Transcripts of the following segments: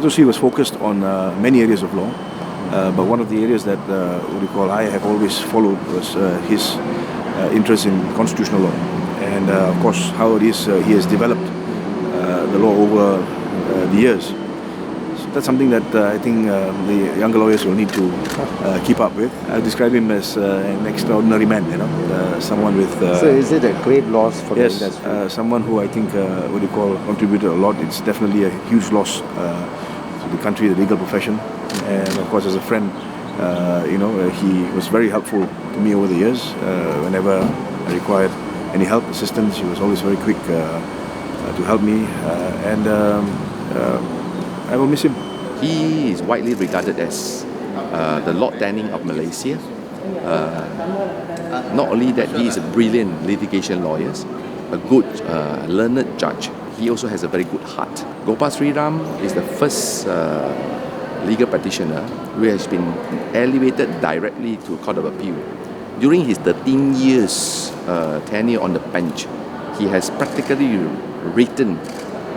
Datuk was focused on many areas of law, but one of the areas that I have always followed was his interest in constitutional law, and of course how it is he has developed the law over the years. So that's something that I think the younger lawyers will need to keep up with. I describe him as an extraordinary man, someone with... so is it a great loss for yes, the industry? Someone who I think contributed a lot. It's definitely a huge loss to the country, the legal profession, and of course as a friend, he was very helpful to me over the years. Whenever I required any help, assistance, he was always very quick to help me, and I will miss him. He is widely regarded as the Lord Danning of Malaysia. Not only that, he is a brilliant litigation lawyer, a good learned judge. He also has a very good heart. Gopal Sriram is the first legal practitioner who has been elevated directly to Court of Appeal. During his 13 years tenure on the bench, he has practically written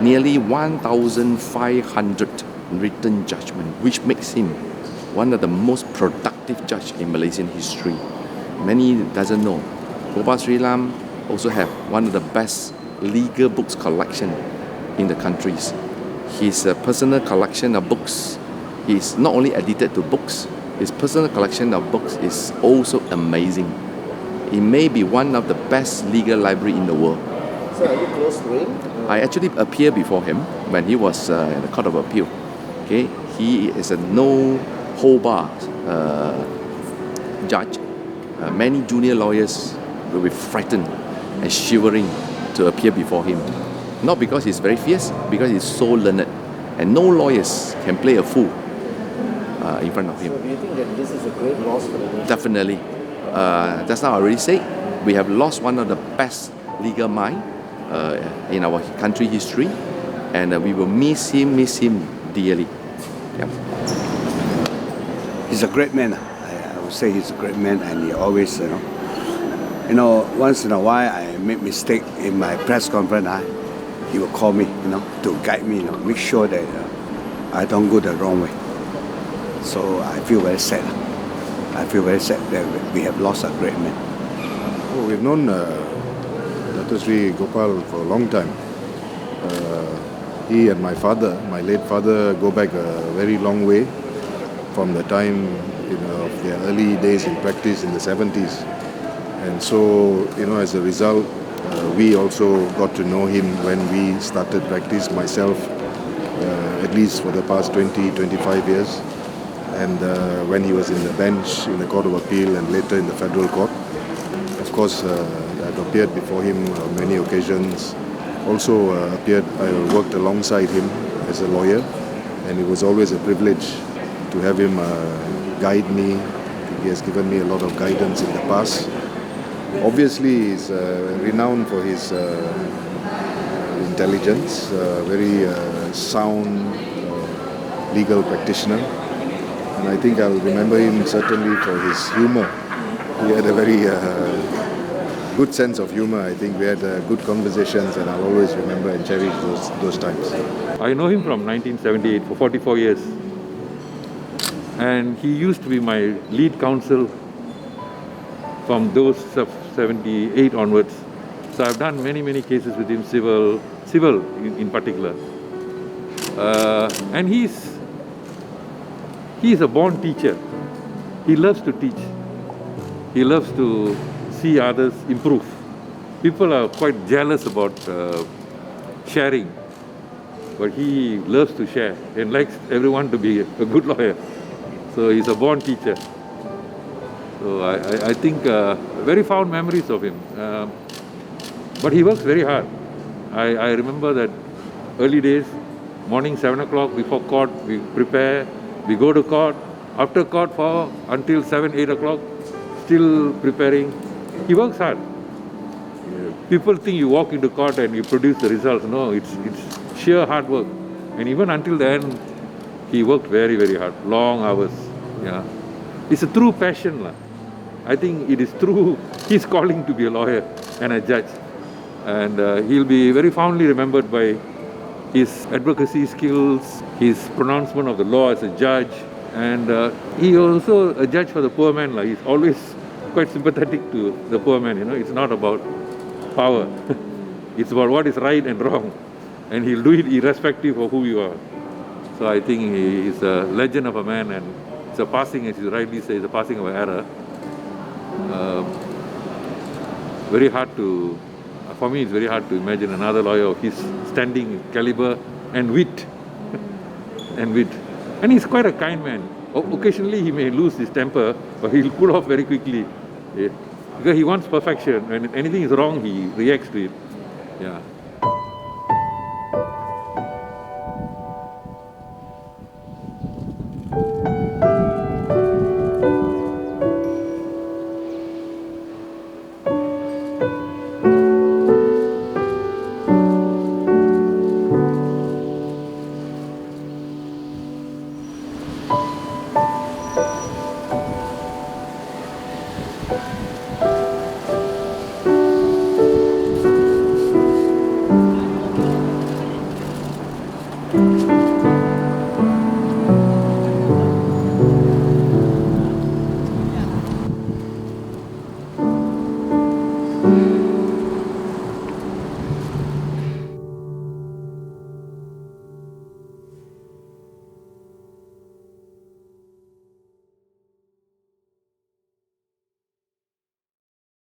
nearly 1,500 written judgments, which makes him one of the most productive judges in Malaysian history. Many doesn't know. Gopal Sriram also have one of the best legal books collection in the countries. His personal collection of books is not only edited to books, his personal collection of books is also amazing. It may be one of the best legal library in the world. So are you close to him? I actually appeared before him when he was in the Court of Appeal. Okay, he is a no-hold-bar judge. Many junior lawyers will be frightened and shivering to appear before him. Not because he's very fierce, because he's so learned. And no lawyers can play a fool in front of him. So do you think that this is a great loss for the nation? Definitely. Just now I already said, we have lost one of the best legal minds in our country history, and we will miss him dearly. Yeah. He's a great man. I would say he's a great man, and he always, once in a while I make mistake in my press conference. He will call me, to guide me, make sure that I don't go the wrong way. So I feel very sad. I feel very sad that we have lost a great man. Oh, we've known Datuk Sri Gopal for a long time. He and my father, my late father, go back a very long way from the time of their early days in practice in the 70s. And so, as a result, we also got to know him when we started practice, myself, at least for the past 20-25 years. And when he was in the bench in the Court of Appeal and later in the Federal Court. Of course, I've appeared before him on many occasions. Also I worked alongside him as a lawyer, and it was always a privilege to have him guide me. He has given me a lot of guidance in the past. Obviously, he's renowned for his intelligence, very sound legal practitioner. And I think I'll remember him certainly for his humor. He had a very good sense of humor. I think we had good conversations, and I'll always remember and cherish those times. I know him from 1978 for 44 years. And he used to be my lead counsel from those of 78 onwards. So I've done many cases with him, civil in particular. And he's a born teacher. He loves to teach. He loves to see others improve. People are quite jealous about sharing, but he loves to share and likes everyone to be a good lawyer. So he's a born teacher. So I think very fond memories of him. But he works very hard. I remember that early days, morning 7 o'clock before court, we prepare, we go to court, after court until 7, 8 o'clock, still preparing. He works hard. People think you walk into court and you produce the results. No, it's sheer hard work. And even until the end, he worked very hard, long hours. Yeah, it's a true passion. I think it is through his calling to be a lawyer and a judge. And he'll be very fondly remembered by his advocacy skills, his pronouncement of the law as a judge, and he also a judge for the poor man. Like, he's always quite sympathetic to the poor man. It's not about power. It's about what is right and wrong, and he'll do it irrespective of who you are. So I think he is a legend of a man, and it's a passing, as you rightly say, it's a passing of an era. Very hard to, for me, it's very hard to imagine another lawyer of his standing, caliber, and wit. And he's quite a kind man. Occasionally he may lose his temper, but he'll cool off very quickly. Yeah. Because he wants perfection. When anything is wrong, he reacts to it. Yeah.